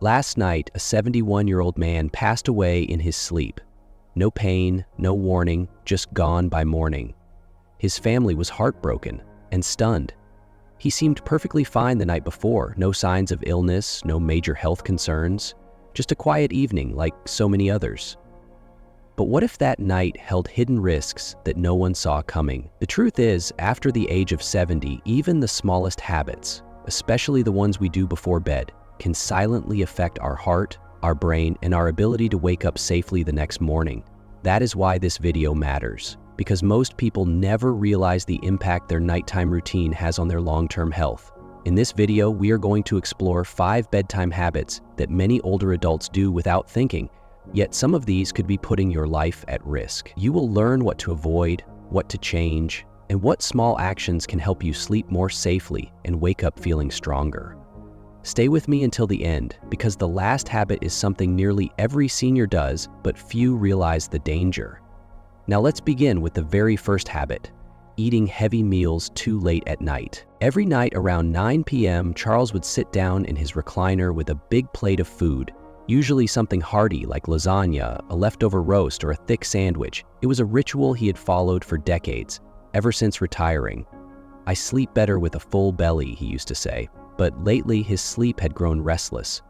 Last night, a 71-year-old man passed away in his sleep. No pain, no warning, just gone by morning. His family was heartbroken and stunned. He seemed perfectly fine the night before, no signs of illness, no major health concerns, just a quiet evening like so many others. But what if that night held hidden risks that no one saw coming? The truth is, after the age of 70, even the smallest habits, especially the ones we do before bed, can silently affect our heart, our brain, and our ability to wake up safely the next morning. That is why this video matters, because most people never realize the impact their nighttime routine has on their long-term health. In this video, we are going to explore 5 bedtime habits that many older adults do without thinking, yet some of these could be putting your life at risk. You will learn what to avoid, what to change, and what small actions can help you sleep more safely and wake up feeling stronger. Stay with me until the end, because the last habit is something nearly every senior does, but few realize the danger. Now let's begin with the very first habit: eating heavy meals too late at night. Every night around 9 p.m., Charles would sit down in his recliner with a big plate of food, usually something hearty like lasagna, a leftover roast, or a thick sandwich. It was a ritual he had followed for decades, ever since retiring. "I sleep better with a full belly," he used to say. But lately, his sleep had grown restless.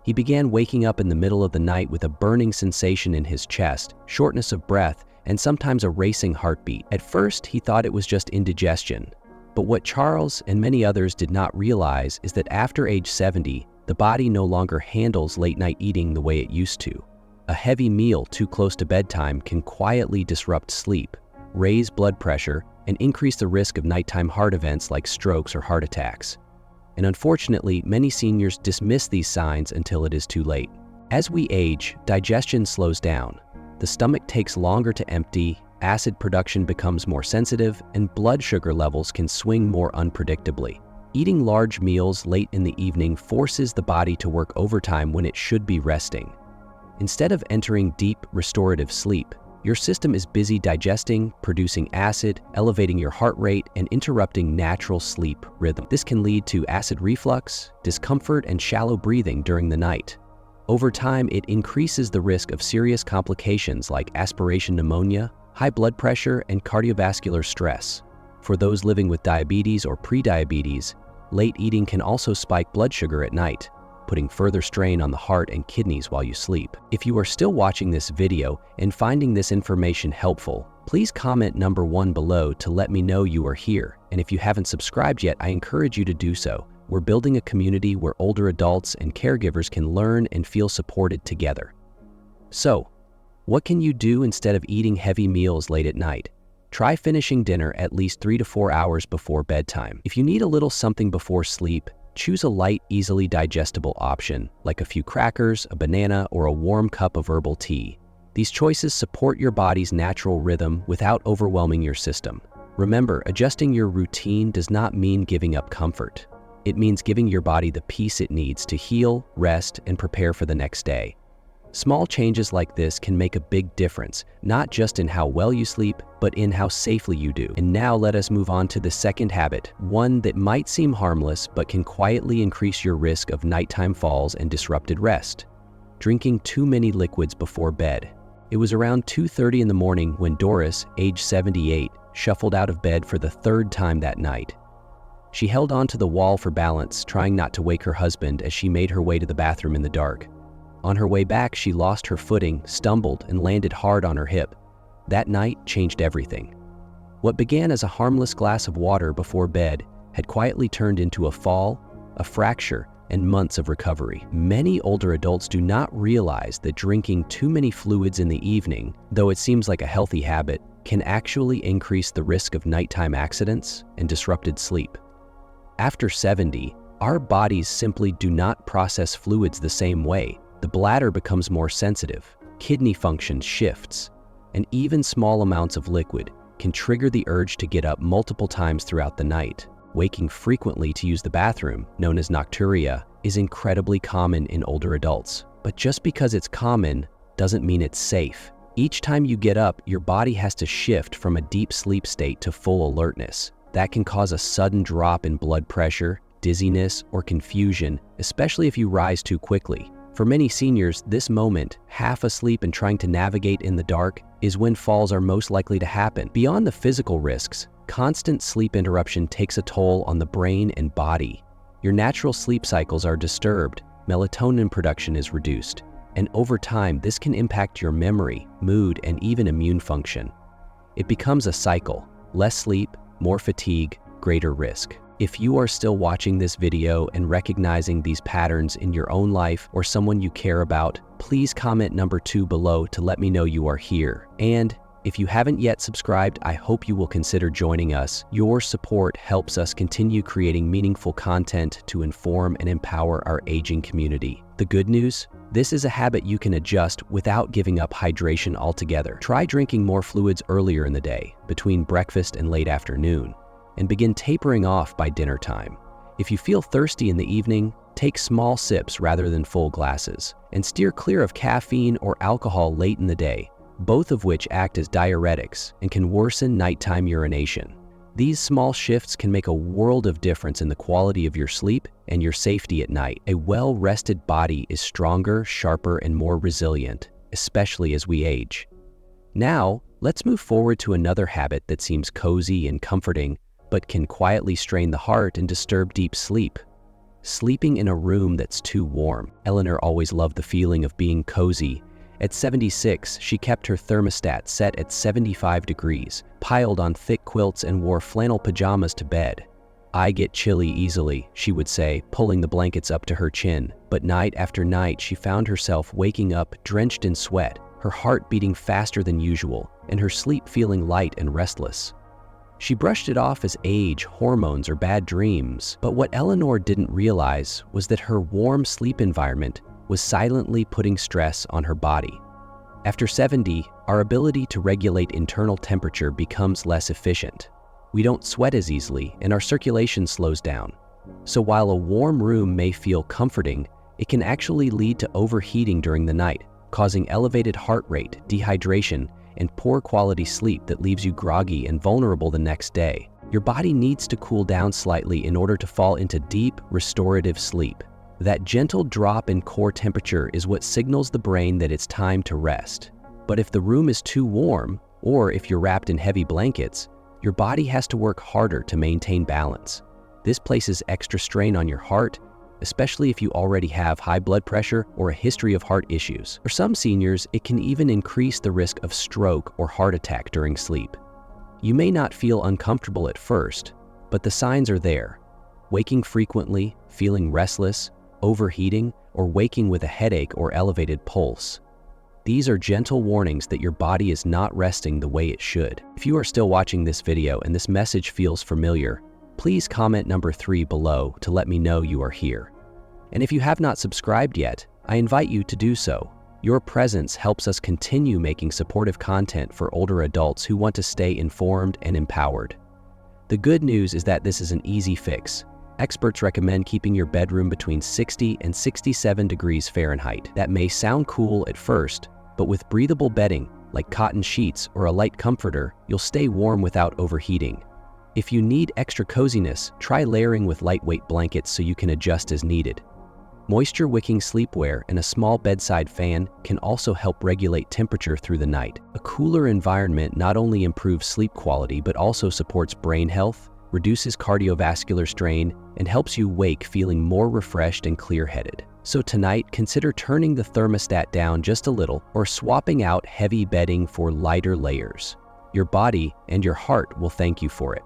He began waking up in the middle of the night with a burning sensation in his chest, shortness of breath, and sometimes a racing heartbeat. At first, he thought it was just indigestion. But what Charles and many others did not realize is that after age 70, the body no longer handles late-night eating the way it used to. A heavy meal too close to bedtime can quietly disrupt sleep, raise blood pressure, and increase the risk of nighttime heart events like strokes or heart attacks. And unfortunately, many seniors dismiss these signs until it is too late. As we age, digestion slows down. The stomach takes longer to empty, acid production becomes more sensitive, and blood sugar levels can swing more unpredictably. Eating large meals late in the evening forces the body to work overtime when it should be resting. Instead of entering deep, restorative sleep, your system is busy digesting, producing acid, elevating your heart rate, and interrupting natural sleep rhythm. This can lead to acid reflux, discomfort, and shallow breathing during the night. Over time, it increases the risk of serious complications like aspiration pneumonia, high blood pressure, and cardiovascular stress. For those living with diabetes or prediabetes, late eating can also spike blood sugar at night, putting further strain on the heart and kidneys while you sleep. If you are still watching this video and finding this information helpful, please comment number 1 below to let me know you are here. And if you haven't subscribed yet, I encourage you to do so. We're building a community where older adults and caregivers can learn and feel supported together. So, what can you do instead of eating heavy meals late at night? Try finishing dinner at least 3 to 4 hours before bedtime. If you need a little something before sleep, choose a light, easily digestible option, like a few crackers, a banana, or a warm cup of herbal tea. These choices support your body's natural rhythm without overwhelming your system. Remember, adjusting your routine does not mean giving up comfort. It means giving your body the peace it needs to heal, rest, and prepare for the next day. Small changes like this can make a big difference, not just in how well you sleep, but in how safely you do. And now let us move on to the second habit, one that might seem harmless but can quietly increase your risk of nighttime falls and disrupted rest: drinking too many liquids before bed. It was around 2:30 in the morning when Doris, age 78, shuffled out of bed for the 3rd time that night. She held onto the wall for balance, trying not to wake her husband as she made her way to the bathroom in the dark. On her way back, she lost her footing, stumbled, and landed hard on her hip. That night changed everything. What began as a harmless glass of water before bed had quietly turned into a fall, a fracture, and months of recovery. Many older adults do not realize that drinking too many fluids in the evening, though it seems like a healthy habit, can actually increase the risk of nighttime accidents and disrupted sleep. After 70, our bodies simply do not process fluids the same way. The bladder becomes more sensitive, kidney function shifts, and even small amounts of liquid can trigger the urge to get up multiple times throughout the night. Waking frequently to use the bathroom, known as nocturia, is incredibly common in older adults. But just because it's common doesn't mean it's safe. Each time you get up, your body has to shift from a deep sleep state to full alertness. That can cause a sudden drop in blood pressure, dizziness, or confusion, especially if you rise too quickly. For many seniors, this moment, half asleep and trying to navigate in the dark, is when falls are most likely to happen. Beyond the physical risks, constant sleep interruption takes a toll on the brain and body. Your natural sleep cycles are disturbed, melatonin production is reduced, and over time, this can impact your memory, mood, and even immune function. It becomes a cycle: less sleep, more fatigue, greater risk. If you are still watching this video and recognizing these patterns in your own life or someone you care about, please comment number 2 below to let me know you are here. And if you haven't yet subscribed, I hope you will consider joining us. Your support helps us continue creating meaningful content to inform and empower our aging community. The good news? This is a habit you can adjust without giving up hydration altogether. Try drinking more fluids earlier in the day, between breakfast and late afternoon, and begin tapering off by dinner time. If you feel thirsty in the evening, take small sips rather than full glasses, and steer clear of caffeine or alcohol late in the day, both of which act as diuretics and can worsen nighttime urination. These small shifts can make a world of difference in the quality of your sleep and your safety at night. A well-rested body is stronger, sharper, and more resilient, especially as we age. Now, let's move forward to another habit that seems cozy and comforting, but can quietly strain the heart and disturb deep sleep. Sleeping in a room that's too warm. Eleanor always loved the feeling of being cozy. At 76, she kept her thermostat set at 75 degrees, piled on thick quilts, and wore flannel pajamas to bed. "I get chilly easily," she would say, pulling the blankets up to her chin. But night after night, she found herself waking up drenched in sweat, her heart beating faster than usual, and her sleep feeling light and restless. She brushed it off as age, hormones, or bad dreams, but what Eleanor didn't realize was that her warm sleep environment was silently putting stress on her body. After 70, our ability to regulate internal temperature becomes less efficient. We don't sweat as easily, and our circulation slows down. So while a warm room may feel comforting, it can actually lead to overheating during the night, causing elevated heart rate, dehydration, and poor quality sleep that leaves you groggy and vulnerable the next day. Your body needs to cool down slightly in order to fall into deep, restorative sleep. That gentle drop in core temperature is what signals the brain that it's time to rest. But if the room is too warm, or if you're wrapped in heavy blankets, your body has to work harder to maintain balance. This places extra strain on your heart, especially if you already have high blood pressure or a history of heart issues. For some seniors, it can even increase the risk of stroke or heart attack during sleep. You may not feel uncomfortable at first, but the signs are there. Waking frequently, feeling restless, overheating, or waking with a headache or elevated pulse. These are gentle warnings that your body is not resting the way it should. If you are still watching this video and this message feels familiar, please comment number 3 below to let me know you are here. And if you have not subscribed yet, I invite you to do so. Your presence helps us continue making supportive content for older adults who want to stay informed and empowered. The good news is that this is an easy fix. Experts recommend keeping your bedroom between 60 and 67 degrees Fahrenheit. That may sound cool at first, but with breathable bedding, like cotton sheets or a light comforter, you'll stay warm without overheating. If you need extra coziness, try layering with lightweight blankets so you can adjust as needed. Moisture-wicking sleepwear and a small bedside fan can also help regulate temperature through the night. A cooler environment not only improves sleep quality but also supports brain health, reduces cardiovascular strain, and helps you wake feeling more refreshed and clear-headed. So tonight, consider turning the thermostat down just a little or swapping out heavy bedding for lighter layers. Your body and your heart will thank you for it.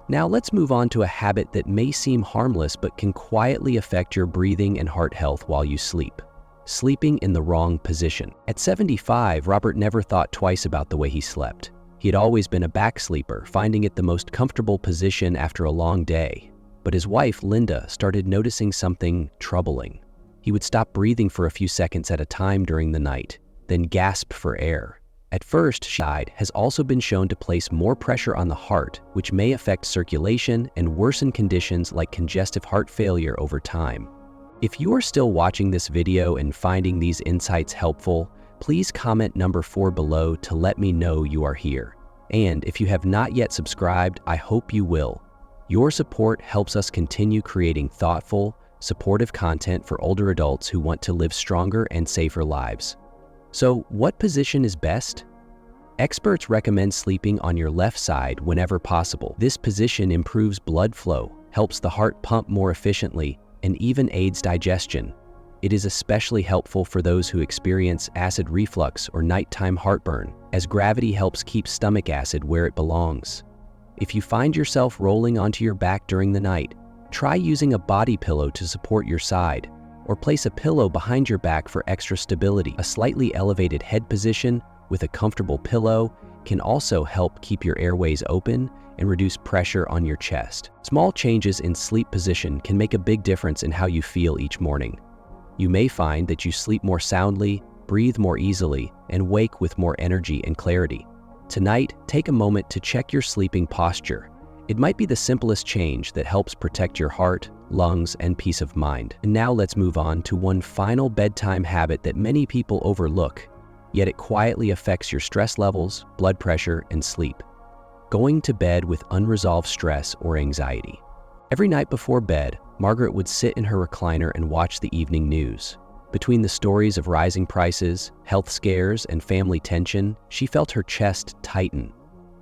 Now let's move on to a habit that may seem harmless but can quietly affect your breathing and heart health while you sleep. Sleeping in the wrong position. At 75, Robert never thought twice about the way he slept. He had always been a back sleeper, finding it the most comfortable position after a long day. But his wife, Linda, started noticing something troubling. He would stop breathing for a few seconds at a time during the night, then gasp for air. At first, she has also been shown to place more pressure on the heart, which may affect circulation and worsen conditions like congestive heart failure over time. If you are still watching this video and finding these insights helpful, please comment number 4 below to let me know you are here. And if you have not yet subscribed, I hope you will. Your support helps us continue creating thoughtful, supportive content for older adults who want to live stronger and safer lives. So, what position is best? Experts recommend sleeping on your left side whenever possible. This position improves blood flow, helps the heart pump more efficiently, and even aids digestion. It is especially helpful for those who experience acid reflux or nighttime heartburn, as gravity helps keep stomach acid where it belongs. If you find yourself rolling onto your back during the night, try using a body pillow to support your side, or place a pillow behind your back for extra stability. A slightly elevated head position with a comfortable pillow can also help keep your airways open and reduce pressure on your chest. Small changes in sleep position can make a big difference in how you feel each morning. You may find that you sleep more soundly, breathe more easily, and wake with more energy and clarity. Tonight, take a moment to check your sleeping posture. It might be the simplest change that helps protect your heart, lungs, and peace of mind. And now let's move on to one final bedtime habit that many people overlook, yet it quietly affects your stress levels, blood pressure, and sleep. Going to bed with unresolved stress or anxiety. Every night before bed, Margaret would sit in her recliner and watch the evening news. Between the stories of rising prices, health scares, and family tension, she felt her chest tighten.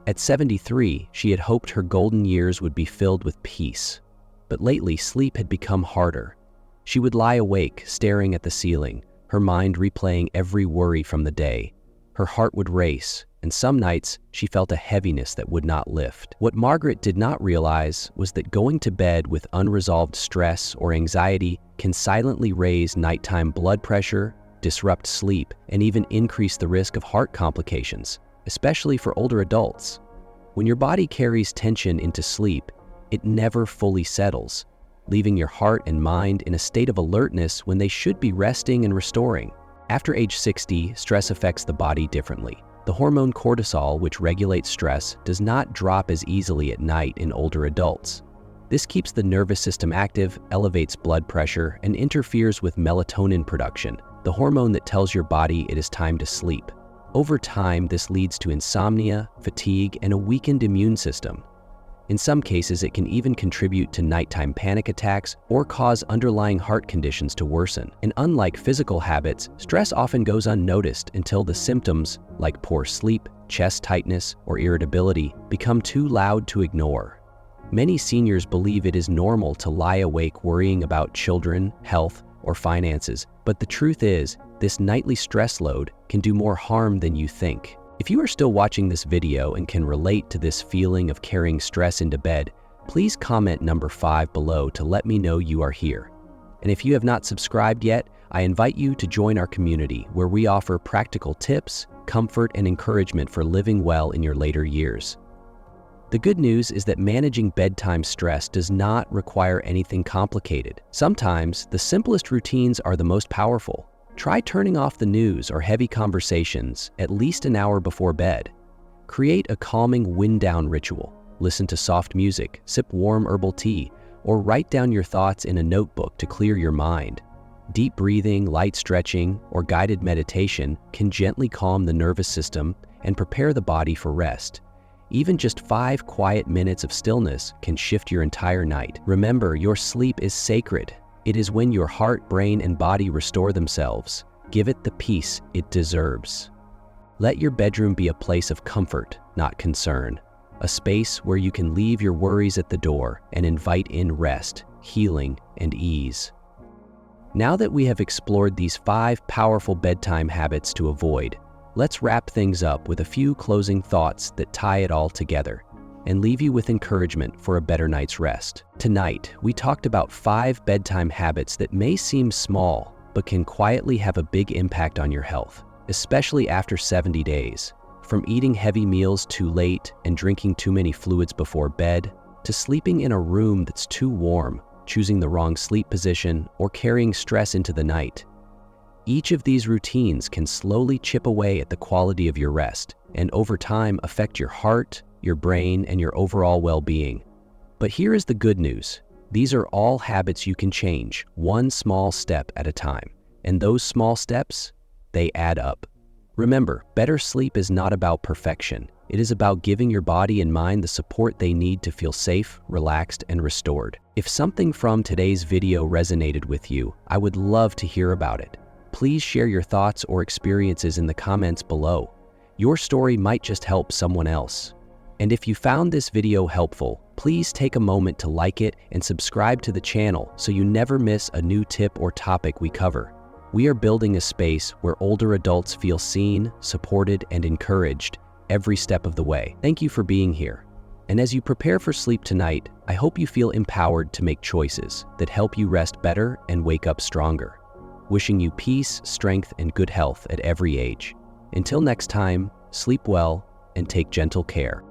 At 73, she had hoped her golden years would be filled with peace. But lately, sleep had become harder. She would lie awake, staring at the ceiling, her mind replaying every worry from the day. Her heart would race, and some nights she felt a heaviness that would not lift. What Margaret did not realize was that going to bed with unresolved stress or anxiety can silently raise nighttime blood pressure, disrupt sleep, and even increase the risk of heart complications, especially for older adults. When your body carries tension into sleep, it never fully settles, leaving your heart and mind in a state of alertness when they should be resting and restoring. After age 60, stress affects the body differently. The hormone cortisol, which regulates stress, does not drop as easily at night in older adults. This keeps the nervous system active, elevates blood pressure, and interferes with melatonin production, the hormone that tells your body it is time to sleep. Over time, this leads to insomnia, fatigue, and a weakened immune system. In some cases, it can even contribute to nighttime panic attacks or cause underlying heart conditions to worsen. And unlike physical habits, stress often goes unnoticed until the symptoms, like poor sleep, chest tightness, or irritability, become too loud to ignore. Many seniors believe it is normal to lie awake worrying about children, health, or finances, but the truth is, this nightly stress load can do more harm than you think. If you are still watching this video and can relate to this feeling of carrying stress into bed, please comment number 5 below to let me know you are here. And if you have not subscribed yet, I invite you to join our community where we offer practical tips, comfort, and encouragement for living well in your later years. The good news is that managing bedtime stress does not require anything complicated. Sometimes, the simplest routines are the most powerful. Try turning off the news or heavy conversations at least an hour before bed. Create a calming wind-down ritual. Listen to soft music, sip warm herbal tea, or write down your thoughts in a notebook to clear your mind. Deep breathing, light stretching, or guided meditation can gently calm the nervous system and prepare the body for rest. Even just 5 quiet minutes of stillness can shift your entire night. Remember, your sleep is sacred. It is when your heart, brain, and body restore themselves. Give it the peace it deserves. Let your bedroom be a place of comfort, not concern. A space where you can leave your worries at the door and invite in rest, healing, and ease. Now that we have explored these 5 powerful bedtime habits to avoid, let's wrap things up with a few closing thoughts that tie it all together and leave you with encouragement for a better night's rest. Tonight, we talked about 5 bedtime habits that may seem small, but can quietly have a big impact on your health, especially after 70 days. From eating heavy meals too late and drinking too many fluids before bed, to sleeping in a room that's too warm, choosing the wrong sleep position, or carrying stress into the night. Each of these routines can slowly chip away at the quality of your rest, and over time affect your heart, your brain, and your overall well-being. But here is the good news. These are all habits you can change, one small step at a time. And those small steps, they add up. Remember, better sleep is not about perfection. It is about giving your body and mind the support they need to feel safe, relaxed, and restored. If something from today's video resonated with you, I would love to hear about it. Please share your thoughts or experiences in the comments below. Your story might just help someone else. And if you found this video helpful, please take a moment to like it and subscribe to the channel so you never miss a new tip or topic we cover. We are building a space where older adults feel seen, supported, and encouraged every step of the way. Thank you for being here. And as you prepare for sleep tonight, I hope you feel empowered to make choices that help you rest better and wake up stronger. Wishing you peace, strength, and good health at every age. Until next time, sleep well and take gentle care.